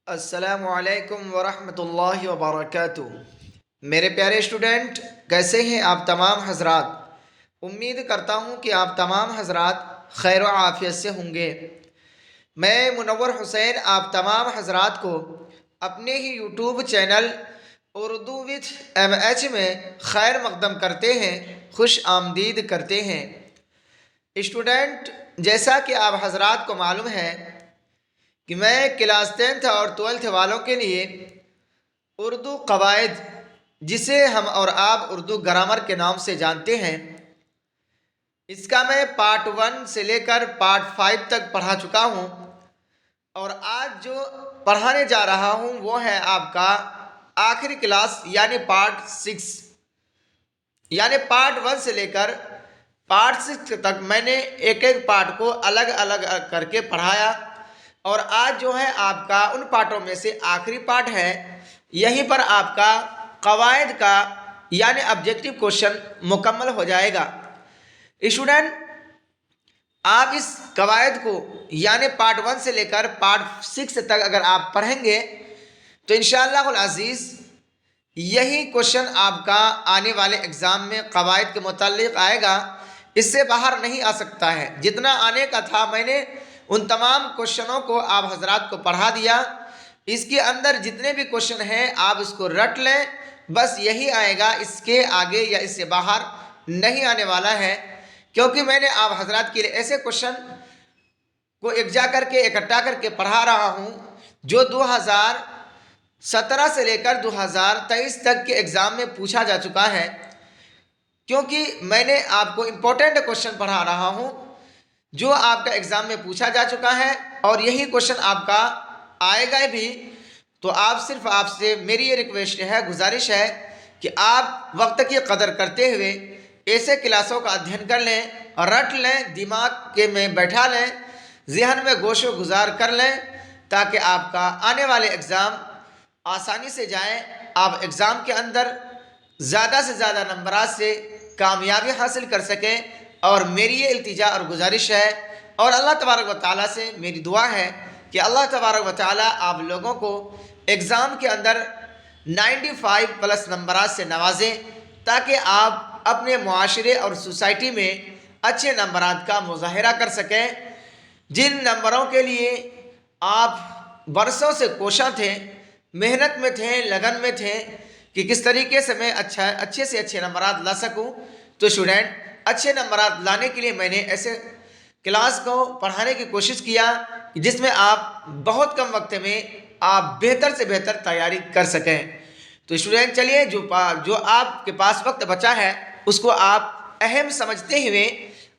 अस्सलामुअलैकुम वरहमतुल्लाहि वबरकातुहू। मेरे प्यारे स्टूडेंट, कैसे हैं आप तमाम हजरात। उम्मीद करता हूँ कि आप तमाम हजरात खैर व आफियत से होंगे। मैं मुनव्वर हुसैन आप तमाम हजरात को अपने ही YouTube channel Urdu with MH में खैर मकदम करते हैं, खुश आमदीद करते हैं। स्टूडेंट, जैसा कि आप हजरात को मालूम है कि मैं क्लास 10th और 12th वालों के लिए उर्दू कवायद, जिसे हम और आप उर्दू ग्रामर के नाम से जानते हैं, इसका मैं पार्ट 1 से लेकर पार्ट 5 तक पढ़ा चुका हूँ। और आज जो पढ़ाने जा रहा हूँ वो है आपका आखिरी क्लास यानी पार्ट 6। यानी पार्ट 1 से लेकर पार्ट 6 तक मैंने एक एक पार्ट को अलग अलग करके पढ़ाया। और आज जो है आपका उन पार्टों में से आखिरी पार्ट है। यहीं पर आपका कवायद का यानी ऑब्जेक्टिव क्वेश्चन मुकम्मल हो जाएगा। स्टूडेंट, आप इस कवायद को यानी पार्ट 1 से लेकर पार्ट 6 तक अगर आप पढ़ेंगे तो इंशाअल्लाहुल अज़ीज़ यही क्वेश्चन आपका आने वाले एग्ज़ाम में कवायद के मुताल्लिक़ आएगा। इससे बाहर नहीं आ सकता है। जितना आने का था मैंने उन तमाम क्वेश्चनों को आप हजरात को पढ़ा दिया। इसके अंदर जितने भी क्वेश्चन हैं आप इसको रट लें, बस यही आएगा, इसके आगे या इससे बाहर नहीं आने वाला है। क्योंकि मैंने आप हजरात के लिए ऐसे क्वेश्चन को एकजा करके इकट्ठा करके पढ़ा रहा हूँ जो 2017 से लेकर 2023 तक के एग्ज़ाम में पूछा जा चुका है। क्योंकि मैंने आपको इम्पोर्टेंट क्वेश्चन पढ़ा रहा हूँ जो आपका एग्ज़ाम में पूछा जा चुका है और यही क्वेश्चन आपका आएगा भी। तो आपसे मेरी ये रिक्वेस्ट है, गुजारिश है कि आप वक्त की कदर करते हुए ऐसे क्लासों का अध्ययन कर लें और रट लें, दिमाग के में बैठा लें, जहन में गोशो गुजार कर लें, ताकि आपका आने वाले एग्ज़ाम आसानी से जाएं। आप एग्ज़ाम के अंदर ज़्यादा से ज़्यादा नंबरात से कामयाबी हासिल कर सकें। और मेरी ये इल्तिजा और गुजारिश है और अल्लाह तबारक व तआला से मेरी दुआ है कि अल्लाह तबारक व तआला आप लोगों को एग्ज़ाम के अंदर 95+ नंबरात से नवाजें, ताकि आप अपने मुआशरे और सोसाइटी में अच्छे नंबरात का मुज़ाहिरा कर सकें। जिन नंबरों के लिए आप बरसों से कोशा थे, मेहनत में थे, लगन में थे कि किस तरीके से मैं अच्छे से अच्छे नंबरात ला सकूं, तो स्टूडेंट अच्छे नंबरात लाने के लिए मैंने ऐसे क्लास को पढ़ाने की कोशिश किया जिसमें आप बहुत कम वक्त में आप बेहतर से बेहतर तैयारी कर सकें। तो स्टूडेंट चलिए, जो आपके पास वक्त बचा है उसको आप अहम समझते हुए,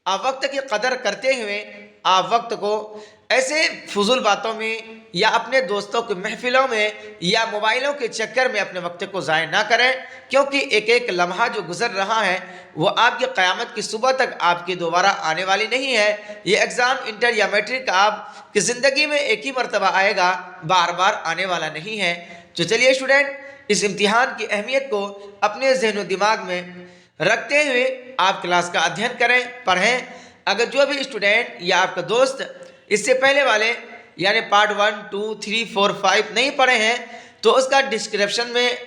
आप वक्त की कदर करते हुए, आप वक्त को ऐसे फजूल बातों में या अपने दोस्तों की महफिलों में या मोबाइलों के चक्कर में अपने वक्त को ज़ाय ना करें। क्योंकि एक एक लम्हा जो गुजर रहा है वो आपकी क़यामत की सुबह तक आपकी दोबारा आने वाली नहीं है। ये एग्ज़ाम इंटर या मैट्रिक आपकी ज़िंदगी में एक ही मरतबा आएगा, बार बार आने वाला नहीं है। तो चलिए स्टूडेंट, इस इम्तिहान की अहमियत को अपने जहन दिमाग में रखते हुए आप क्लास का अध्ययन करें, पढ़ें। अगर जो भी स्टूडेंट या आपका दोस्त इससे पहले वाले यानी पार्ट 1, 2, 3, 4, 5 नहीं पढ़े हैं तो उसका डिस्क्रिप्शन में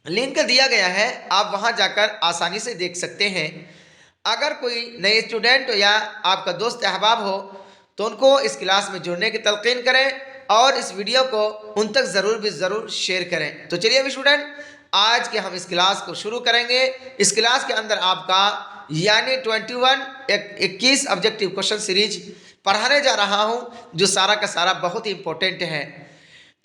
लिंक दिया गया है, आप वहां जाकर आसानी से देख सकते हैं। अगर कोई नए स्टूडेंट या आपका दोस्त अहबाब हो तो उनको इस क्लास में जुड़ने की तलकीन करें और इस वीडियो को उन तक ज़रूर शेयर करें। तो चलिए अभी स्टूडेंट, आज के हम इस क्लास को शुरू करेंगे। इस क्लास के अंदर आपका यानी 21 ऑब्जेक्टिव क्वेश्चन सीरीज पढ़ाने जा रहा हूं जो सारा का सारा बहुत ही इंपॉर्टेंट है।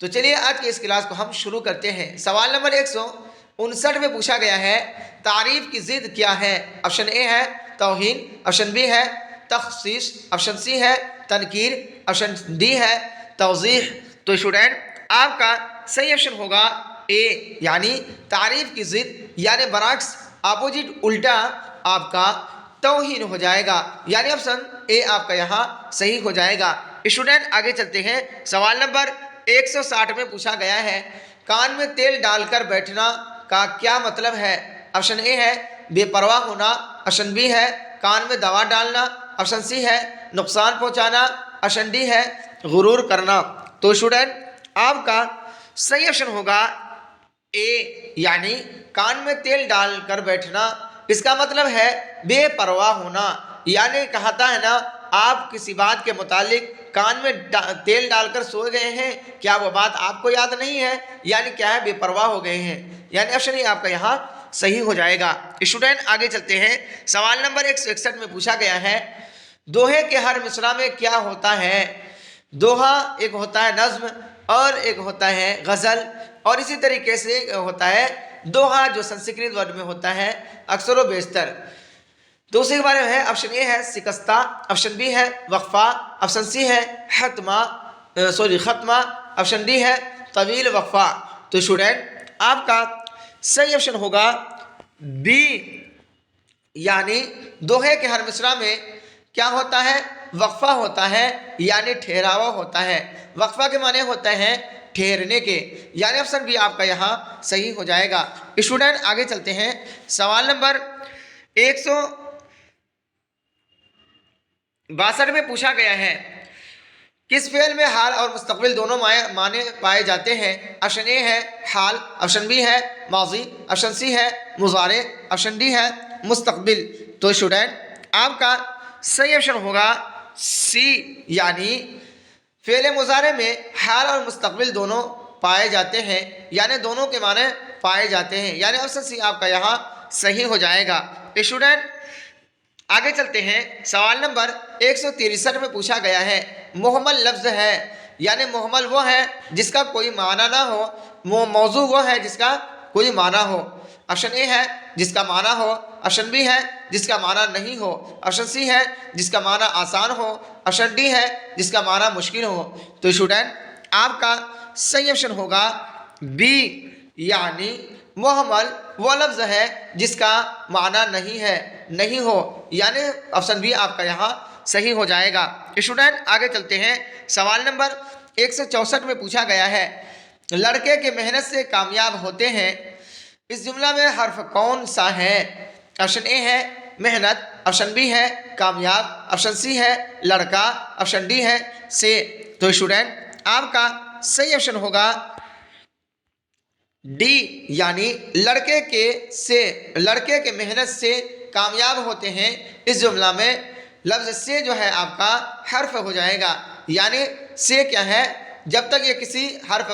तो चलिए आज के इस क्लास को हम शुरू करते हैं। सवाल नंबर 159 में पूछा गया है, तारीफ की ज़िद क्या है। ऑप्शन ए है तौहीन, ऑप्शन बी है तखसीस, ऑप्शन सी है तनकीर, ऑप्शन डी है तौज़ीह। तो स्टूडेंट आपका सही ऑप्शन होगा ए, यानी तारीफ की ज़िद यानी बरअक्स, अपोजिट, उल्टा आपका तौहीन हो जाएगा। यानी ऑप्शन ए आपका यहाँ सही हो जाएगा। स्टूडेंट आगे चलते हैं। सवाल नंबर 160 में पूछा गया है, कान में तेल डालकर बैठना का क्या मतलब है। ऑप्शन ए है बेपरवाह होना, ऑप्शन बी है कान में दवा डालना, ऑप्शन सी है नुकसान पहुंचाना, ऑप्शन डी है गुरूर करना। तो स्टूडेंट आपका सही ऑप्शन होगा ए, यानी कान में तेल डालकर बैठना। इसका मतलब है बेपरवाह होना। यानी कहता है ना, आप किसी बात के मुतालिक कान में तेल डालकर सो गए हैं, क्या वो बात आपको याद नहीं है, यानी क्या है, बेपरवाह हो गए हैं। यानी ऑप्शन ए आपका यहाँ सही हो जाएगा। स्टूडेंट आगे चलते हैं। सवाल नंबर 161 में पूछा गया है, दोहे के हर मिसरा में क्या होता है। दोहा एक होता है नज्म और एक होता है गज़ल, और इसी तरीके से होता है दोहा जो संस्कृत वर्ड में होता है अक्सर व बेशतर। तो उसी के बारे में है। ऑप्शन ए है शिकस्ता, ऑप्शन बी है वक्फा, ऑप्शन सी है खत्मा, ऑप्शन डी है तवील वक्फा। तो स्टूडेंट आपका सही ऑप्शन होगा बी, यानी दोहे के हर मिसरा में क्या होता है, वक्फा होता है, यानी ठहरावा होता है। वक्फा के माने होते हैं ठहरने के, यानी ऑप्शन बी आपका यहाँ सही हो जाएगा। स्टूडेंट आगे चलते हैं। सवाल नंबर 162 में पूछा गया है, किस फेल में हाल और मुस्तकबिल दोनों माने पाए जाते हैं। ऑप्शन ए है हाल, ऑप्शन बी है माजी, ऑप्शन सी है मुजारे, ऑप्शन डी है मुस्तकबिल। तो स्टूडेंट आपका सही ऑप्शन होगा सी, यानी फेल मुजारे में हाल और मुस्तकबिल दोनों पाए जाते हैं, यानी दोनों के माने पाए जाते हैं, यानी ऑप्शन सी आपका यहाँ सही हो जाएगा। स्टूडेंट आगे चलते हैं। सवाल नंबर 163 में पूछा गया है, मुहम्मल लफ्ज़ है, यानी मुहम्मल वो है जिसका कोई माना ना हो, मौजू वो है जिसका कोई माना हो। ऑप्शन ए है जिसका माना हो, ऑप्शन बी है जिसका माना नहीं हो, ऑप्शन सी है जिसका माना आसान हो, ऑप्शन डी है जिसका माना मुश्किल हो। तो स्टूडेंट आपका सही ऑप्शन होगा बी, यानी मुहम्मल वो लफ्ज़ है जिसका माना नहीं हो, यानी ऑप्शन बी आपका यहाँ सही हो जाएगा। स्टूडेंट आगे चलते हैं। सवाल नंबर 164 में पूछा गया है, लड़के के मेहनत से कामयाब होते हैं, इस जुमला में हर्फ कौन सा है। ऑप्शन ए है मेहनत, ऑप्शन बी है कामयाब, ऑप्शन सी है लड़का, ऑप्शन डी है से। तो स्टूडेंट आपका सही ऑप्शन होगा डी, यानी लड़के के मेहनत से कामयाब होते हैं, इस जुमला में लफ्ज़ से जो है आपका हर्फ हो जाएगा। यानी से क्या है, जब तक ये किसी हर्फ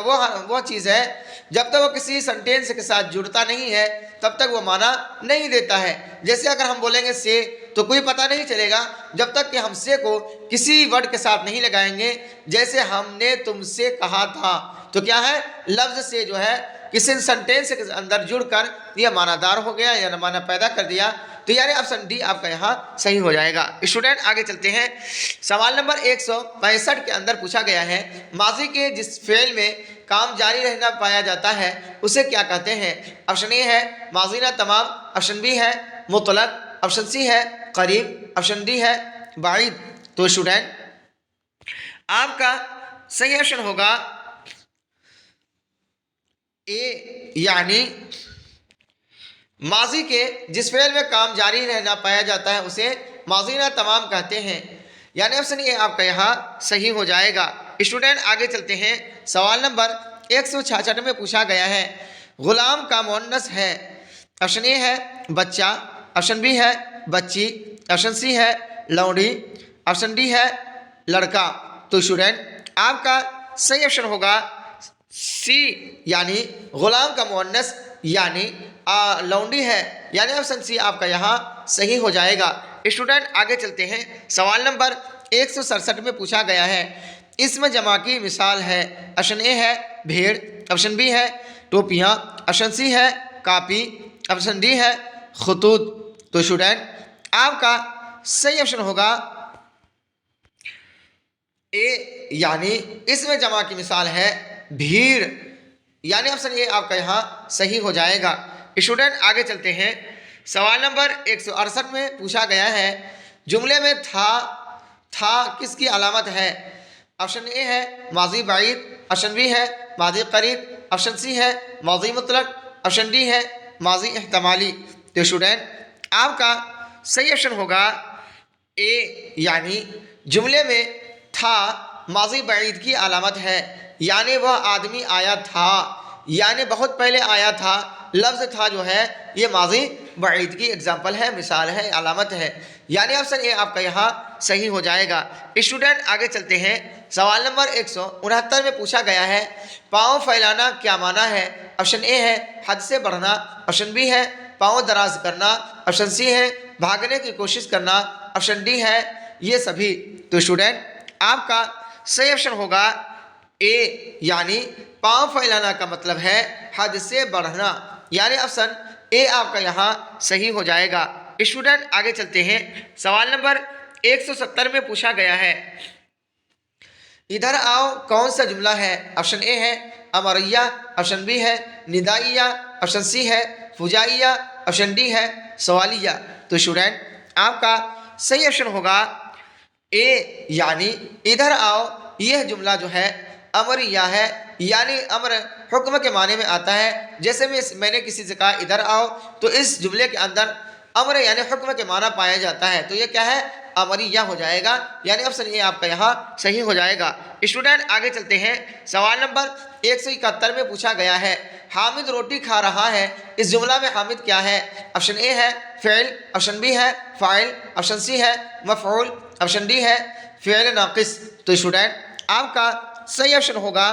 वो चीज़ है, जब तक वो किसी सेंटेंस के साथ जुड़ता नहीं है तब तक वो माना नहीं देता है। जैसे अगर हम बोलेंगे से, तो कोई पता नहीं चलेगा जब तक कि हम से को किसी वर्ड के साथ नहीं लगाएंगे। जैसे हमने तुमसे कहा था, तो क्या है, लफ्ज़ से जो है किसी सेंटेंस के अंदर जुड़कर यह मानादार हो गया या माना पैदा कर दिया। तो यानी ऑप्शन डी आपका यहाँ सही हो जाएगा। स्टूडेंट आगे चलते हैं। सवाल नंबर 165 के अंदर पूछा गया है, माजी के जिस फेल में काम जारी रहना पाया जाता है उसे क्या कहते हैं। ऑप्शन ए है माजीना तमाम, ऑप्शन बी है मुतलक, ऑप्शन सी है करीब, ऑप्शन डी है बाइद। तो स्टूडेंट आपका सही ऑप्शन होगा ए, यानी माजी के जिस फेल में काम जारी रहना पाया जाता है उसे माजीना तमाम कहते हैं, यानी ऑप्शन ए आपका यहाँ सही हो जाएगा। स्टूडेंट आगे चलते हैं। सवाल नंबर 166 में पूछा गया है, गुलाम का मुअन्नस है। ऑप्शन ए है बच्चा, ऑप्शन बी है बच्ची, ऑप्शन सी है लौंडी, ऑप्शन डी है लड़का। तो स्टूडेंट आपका सही ऑप्शन होगा सी, यानी गुलाम का मुअन्नस यानी लौंडी है, यानी ऑप्शन सी आपका यहाँ सही हो जाएगा। स्टूडेंट आगे चलते हैं। सवाल नंबर 167 में पूछा गया है, इसम जमा की मिसाल है। ऑप्शन ए है भेड़, ऑप्शन बी है टोपियाँ, ऑप्शन सी है कापी, ऑप्शन डी है खतूत। तो स्टूडेंट आपका सही ऑप्शन होगा ए, यानी इसमें जमा की मिसाल है भीड़, यानी ऑप्शन ए आपका यहाँ सही हो जाएगा। स्टूडेंट आगे चलते हैं। सवाल नंबर 168 में पूछा गया है, जुमले में था किसकी अलामत है। ऑप्शन ए है माजी बाइद, ऑप्शन बी है माजी करीब, ऑप्शन सी है माजी मुतलक, ऑप्शन डी है माजी एहतमाली। तो स्टूडेंट आपका सही ऑप्शन होगा ए, यानी जुमले में था माजी बईद की अलामत है, यानी वह आदमी आया था, यानी बहुत पहले आया था। लफ्ज़ था जो है ये माजी बईद की एग्जाम्पल है, मिसाल है, अलामत है। यानी ऑप्शन ए आपका यहाँ सही हो जाएगा। स्टूडेंट आगे चलते हैं। सवाल नंबर 169 में पूछा गया है पाँव फैलाना क्या माना है। ऑप्शन ए है हद से बढ़ना, ऑप्शन बी है पाँव दराज करना, ऑप्शन सी है भागने की कोशिश करना, ऑप्शन डी है ये सभी। तो स्टूडेंट आपका सही ऑप्शन होगा ए, यानी पाँव फैलाना का मतलब है हद से बढ़ना, यानी ऑप्शन ए आपका यहाँ सही हो जाएगा। स्टूडेंट आगे चलते हैं। सवाल नंबर 170 में पूछा गया है इधर आओ कौन सा जुमला है। ऑप्शन ए है अमरिया, ऑप्शन बी है निदाइया, ऑप्शन सी है फुजाइया, ऑप्शन डी है सवालिया। तो स्टूडेंट आपका सही ऑप्शन होगा ए, यानी इधर आओ यह जुमला जो है अमरिया है, यानी अमर हुक्म के माने में आता है। जैसे मैंने किसी से कहा इधर आओ, तो इस जुमले के अंदर अमर यानी हुक्म के माना पाया जाता है, तो ये क्या है अमरिया हो जाएगा, यानी ऑप्शन ए आपका यहाँ सही हो जाएगा। स्टूडेंट आगे चलते हैं। सवाल नंबर 171 में पूछा गया है हामिद रोटी खा रहा है, इस जुमला में हामिद क्या है। ऑप्शन ए है फ़ेल, ऑप्शन बी है फ़ाइल, ऑप्शन सी है मफ़ऊल, ऑप्शन डी है फ़ेल नाक़िस। तो स्टूडेंट आपका सही ऑप्शन होगा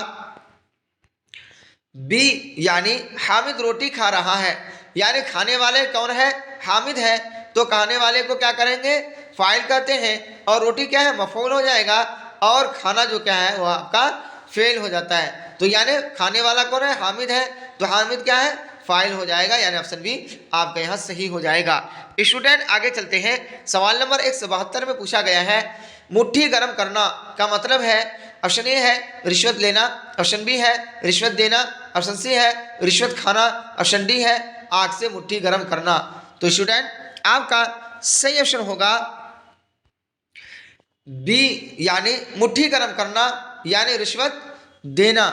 बी, यानी हामिद रोटी खा रहा है, यानी खाने वाले कौन है हामिद है, तो खाने वाले को क्या करेंगे फ़ाइल कहते हैं, और रोटी क्या है मफ़ऊल हो जाएगा, और खाना जो क्या है वह आपका फ़ेल हो जाता है। तो यानी खाने वाला कौन है हामिद है, तो हामिद क्या है फ़ाइल हो जाएगा, यानी ऑप्शन बी आपका यहाँ सही हो जाएगा। स्टूडेंट आगे चलते हैं। सवाल नंबर 172 में पूछा गया है मुट्ठी गर्म करना का मतलब है। ऑप्शन ए है रिश्वत लेना, ऑप्शन बी है रिश्वत देना, ऑप्शन सी है रिश्वत खाना, ऑप्शन डी है आग से मुट्ठी गर्म करना। तो स्टूडेंट आपका सही ऑप्शन होगा बी, यानी मुट्ठी गर्म करना यानी रिश्वत देना,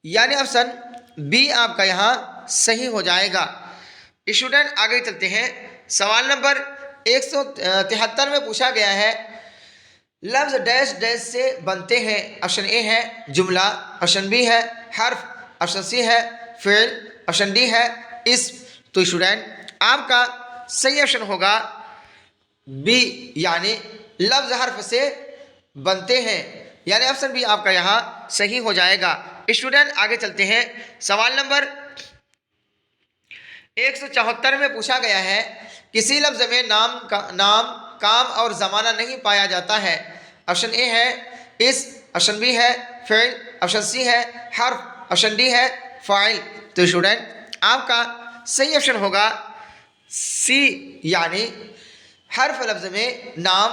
यानी ऑप्शन बी आपका यहाँ सही हो जाएगा। स्टूडेंट आगे चलते हैं। सवाल नंबर 173 में पूछा गया है लफ्ज डैश डैश से बनते हैं। ऑप्शन ए है जुमला, ऑप्शन बी है हर्फ, ऑप्शन सी है फेल, ऑप्शन डी है इस। तो स्टूडेंट आपका सही ऑप्शन होगा बी, यानी लफ्ज हर्फ से बनते हैं, यानी ऑप्शन बी आपका यहाँ सही हो जाएगा। स्टूडेंट आगे चलते हैं। सवाल नंबर 174 में पूछा गया है किसी लफ्ज में नाम, काम और ज़माना नहीं पाया जाता है। ऑप्शन ए है इस, ऑप्शन बी है फेल, ऑप्शन सी है हर्फ, ऑप्शन डी है फ़ाइल। तो स्टूडेंट आपका सही ऑप्शन होगा सी, यानी हर्फ लफ्ज में नाम,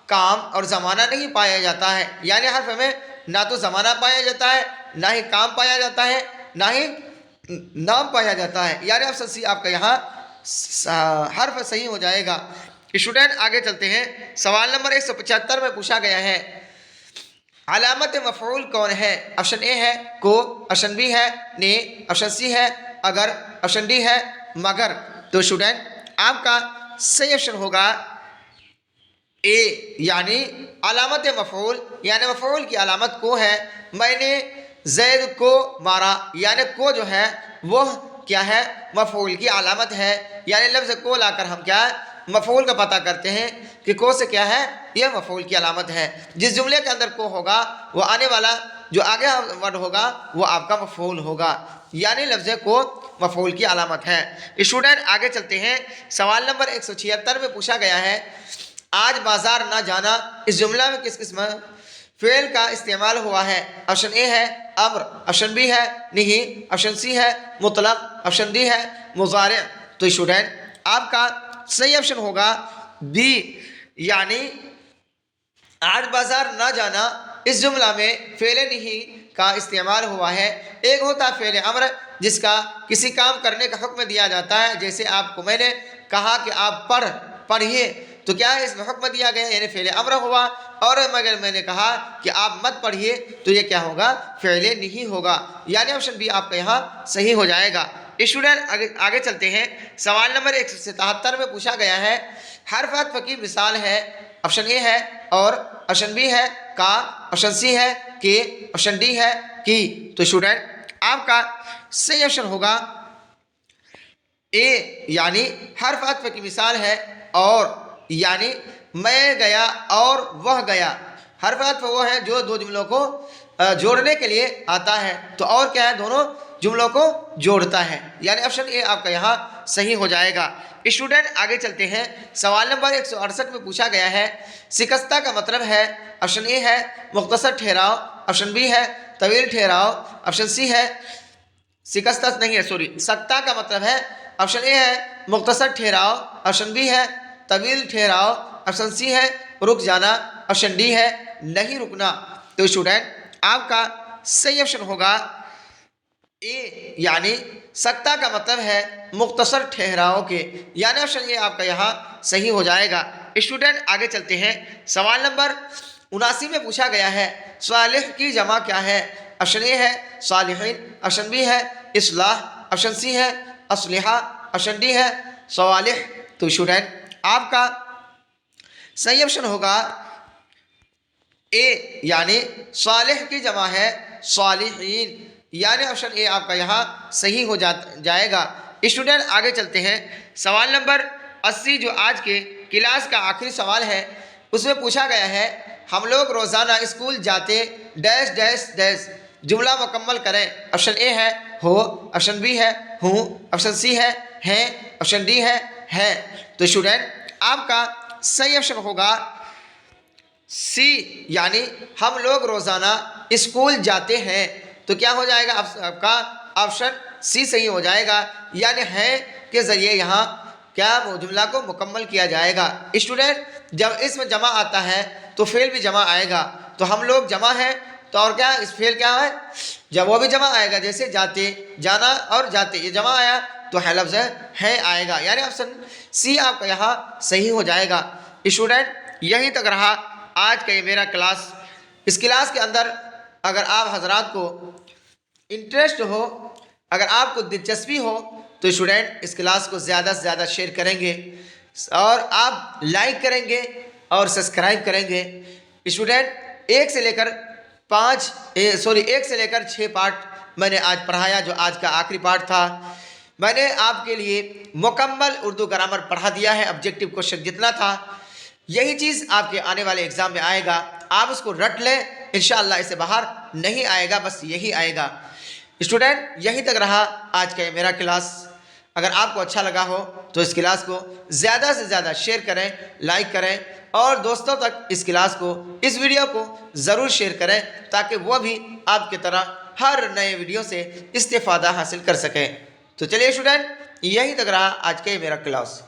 काम और ज़माना नहीं पाया जाता है, यानी हर्फ में ना तो ज़माना पाया जाता है, ना ही काम पाया जाता है, ना ही नाम पाया जाता है, यानी ऑप्शन सी आपका यहाँ हर्फ सही हो जाएगा। स्टूडेंट आगे चलते हैं। सवाल नंबर 175 में पूछा गया है अलामत मफ़ऊल कौन है। ऑप्शन ए है को, ऑप्शन बी है ने, ऑप्शन सी है अगर, ऑप्शन डी है मगर। तो स्टूडेंट आपका सही ऑप्शन होगा ए, यानी अलामत मफ़ऊल, यानी मफ़ऊल की अलामत को है। मैंने जैद को मारा, यानी को जो है वह क्या है मफ़ऊल की अलामत है, यानी लफ्ज़ को लाकर हम क्या मफ़ऊल का पता करते हैं कि को से क्या है यह मफ़ऊल की अलामत है। जिस जुमले के अंदर को होगा वो आने वाला जो आगे वर्ड होगा वो आपका मफ़ऊल होगा, यानी लफ्ज़ को मफ़ऊल की अलामत है। स्टूडेंट आगे चलते हैं। सवाल नंबर 176 में पूछा गया है आज बाजार ना जाना, इस जुमला में किस किस्म फ़ेल का इस्तेमाल हुआ है। ऑप्शन ए है अम्र, ऑप्शन बी है नहीं, ऑप्शन सी है मुतलक, ऑप्शन डी है मुज़ारे। तो स्टूडेंट आपका सही ऑप्शन होगा बी, यानी आज बाजार ना जाना इस जुमला में फ़ेल नहीं का इस्तेमाल हुआ है। एक होता है फ़ेल अम्र जिसका किसी काम करने का हुक्म दिया जाता है, जैसे आपको मैंने कहा कि आप पढ़िए, तो क्या है इसमें हुक्म दिया गया यानी फ़ेल अम्र हुआ, और अगर मैंने कहा कि आप मत पढ़िए तो ये क्या होगा फ़ेल नहीं होगा, यानी ऑप्शन बी आपका यहाँ सही हो जाएगा। स्टूडेंट आगे चलते हैं। सवाल नंबर 177 में पूछा गया है हर्फ अत्फ़ की मिसाल है। ऑप्शन ए है और, ऑप्शन बी है का, ऑप्शन सी है के, ऑप्शन डी है की। तो स्टूडेंट आपका सही ऑप्शन होगा ए, यानी हर अत्व की मिसाल है और, यानी मैं गया और वह गया। हर अत्व वो है जो दो जुमलों को जोड़ने के लिए आता है, तो और क्या है, दोनों जुमलों को जोड़ता है, यानी ऑप्शन ए आपका यहाँ सही हो जाएगा। स्टूडेंट आगे चलते हैं, सवाल नंबर 168 में पूछा गया है शिकस्ता का मतलब है, ऑप्शन ए है मुख्तसर ठहराव, ऑप्शन बी है तवील ठहराव, ऑप्शन सी है शिकस्ता नहीं है सॉरी सख्ता का मतलब है, ऑप्शन ए है मुख्तसर ठहराव, ऑप्शन बी है तवील ठहराव, ऑप्शन सी है रुक जाना, ऑप्शन डी है नहीं रुकना। तो स्टूडेंट आपका सही ऑप्शन होगा ए, यानी सख्ता का मतलब है मुख्तसर ठहराव के, यानी ऑप्शन ए आपका यहाँ सही हो जाएगा। स्टूडेंट आगे चलते हैं, सवाल नंबर 79 में पूछा गया है सालिह की जमा क्या है, ऑप्शन ए है सालिहीन, ऑप्शन बी है इस्लाह, ऑप्शन सी है असलिहा, ऑप्शन डी है सवालिह। तो स्टूडेंट आपका सही ऑप्शन होगा ए, यानी सालिह की जमा है सालिहीन, यानी ऑप्शन ए आपका यहाँ सही हो जाएगा। स्टूडेंट आगे चलते हैं, सवाल नंबर 80 जो आज के क्लास का आखिरी सवाल है, उसमें पूछा गया है हम लोग रोज़ाना स्कूल जाते डैश डैश डैश, जुमला मुकम्मल करें। ऑप्शन ए है हो, ऑप्शन बी है हूँ, ऑप्शन सी है हैं, ऑप्शन डी है। तो स्टूडेंट आपका सही ऑप्शन होगा सी, यानी हम लोग रोज़ाना स्कूल जाते हैं। तो क्या हो जाएगा आपका ऑप्शन सी सही हो जाएगा, यानी है के ज़रिए यहाँ क्या जुमला को मुकम्मल किया जाएगा। स्टूडेंट जब इसमें जमा आता है तो फेल भी जमा आएगा, तो हम लोग जमा है तो और क्या इस फेल क्या है, जब वो भी जमा आएगा, जैसे जाते जाना और जाते ये जमा आया तो है लफ्ज़ है आएगा, यानी ऑप्शन सी आपका यहाँ सही हो जाएगा। स्टूडेंट यहीं तक रहा आज का ये मेरा क्लास। इस क्लास के अंदर अगर आप हजरात को इंटरेस्ट हो, अगर आपको दिलचस्पी हो, तो स्टूडेंट इस क्लास को ज़्यादा से ज़्यादा शेयर करेंगे और आप लाइक करेंगे और सब्सक्राइब करेंगे। स्टूडेंट एक से लेकर 6 पार्ट मैंने आज पढ़ाया, जो आज का आखिरी पार्ट था। मैंने आपके लिए मुकम्मल उर्दू ग्रामर पढ़ा दिया है, ऑब्जेक्टिव क्वेश्चन जितना था। यही चीज़ आपके आने वाले एग्ज़ाम में आएगा, आप उसको रट लें, इंशाअल्लाह इससे बाहर नहीं आएगा, बस यही आएगा। स्टूडेंट यहीं तक रहा आज का ये मेरा क्लास। अगर आपको अच्छा लगा हो तो इस क्लास को ज़्यादा से ज़्यादा शेयर करें, लाइक करें और दोस्तों तक इस क्लास को, इस वीडियो को ज़रूर शेयर करें, ताकि वो भी आपकी तरह हर नए वीडियो से इस्तेफ़ादा हासिल कर सकें। तो चलिए स्टूडेंट यहीं तक रहा आज का ये मेरा क्लास।